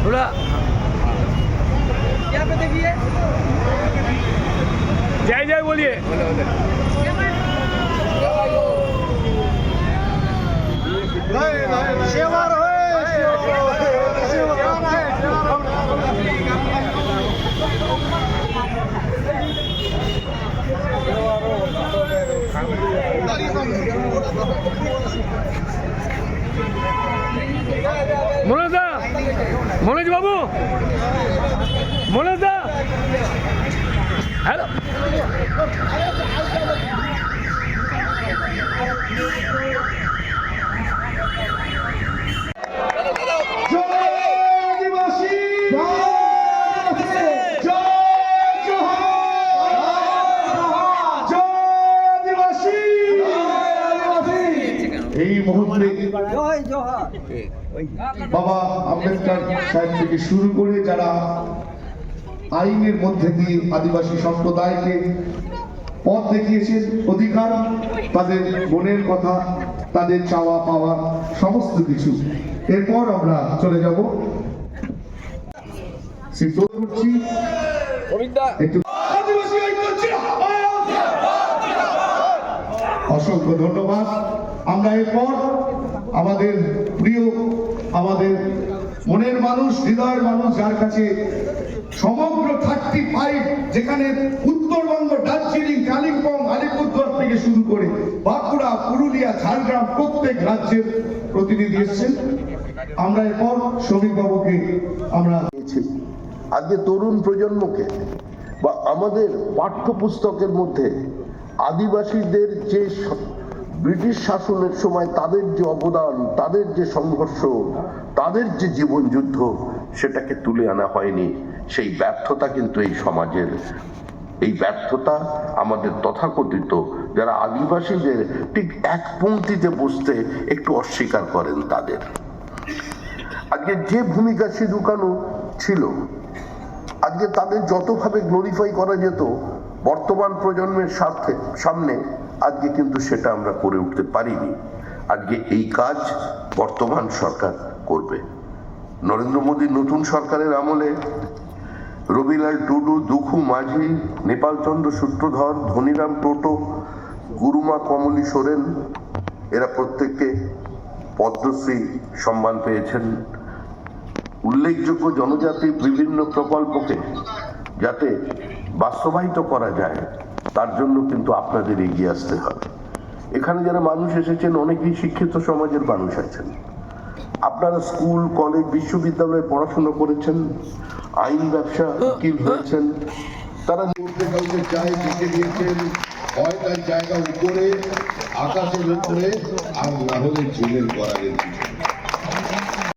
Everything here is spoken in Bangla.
थोड़ा यहाँ पे देखिए, जय जय बोलिए। मनोज बाबू, मनोज दा, हेलो। এই মুহূর্তে বাবা আম্বেদকর সাহেব থেকে শুরু করে যারা আইনের মধ্যে দিয়ে আদিবাসী সম্প্রদায়কে পথ দেখিয়েছেন, অধিকার, তাদের মনের কথা, তাদের চাওয়া পাওয়া সমস্ত কিছু। এরপর আমরা চলে যাব অসংখ্য ধন্যবাদ। আমরা এরপর আমাদের প্রিয়, আমাদের মনের মানুষ, হৃদয়ের মানুষ, যার কাছে সমগ্র 35 যেখানে উত্তরবঙ্গ, দার্জিলিং, কালিম্পং, আলিপুরদুয়ার থেকে শুরু করে বাঁকুড়া, পুরুলিয়া, ঝাড়গ্রাম, প্রত্যেক রাজ্যের প্রতিনিধি এসেছেন। আমরা এরপর শ্রমিক বাবুকে আমরা আজকে তরুণ প্রজন্মকে বা আমাদের পাঠ্যপুস্তকের মধ্যে আদিবাসীদের যে ব্রিটিশ শাসনের সময় তাদের যে অবদান, তাদের যে সংঘর্ষ, তাদের যে জীবন যুদ্ধ, সেটাকে তুলে আনা হয়নি। সেই ব্যর্থতা কিন্তু এই সমাজের, এই ব্যর্থতা আমাদের তথাকথিত যারা আদিবাসীদের ঠিক এক পংক্তিতে বসতে একটু অস্বীকার করেন তাদের। আজকে যে ভূমিকা সিধু কানু ছিল, আজকে তাদের যতভাবে গ্লোরিফাই করা যেত বর্তমান প্রজন্মের সামনে, আজকে কিন্তু সেটা আমরা করে উঠতে পারিনি। আজকে এই কাজ বর্তমান সরকার করবে। নরেন্দ্র মোদীর নতুন সরকারের আমলে রবিলাল টুডু, দুখু মাঝি, নেপালচন্দ্র সূত্রধর, ধনীরাম টোটো, গুরুমা কমলী সোরেন, এরা প্রত্যেককে পদ্মশ্রী সম্মান পেয়েছেন। উল্লেখযোগ্য জনজাতির বিভিন্ন প্রকল্পকে যাতে বাস্তবায়িত করা যায়, তার জন্য কিন্তু আপনাদের এগিয়ে আসতে হবে। এখানে যারা মানুষ এসেছেন অনেকেই শিক্ষিত সমাজের মানুষ আছেন। আপনারা স্কুল, কলেজ, বিশ্ববিদ্যালয়ে পড়াশোনা করেছেন, আইন ব্যবসা উকিল হয়েছেন। তারা করতে কাউকে চায় ডেকে দিয়েছেন, হয় তার জায়গা উপরে, আকাশের উপরে, আর না হলে জেলের করারের পিছনে।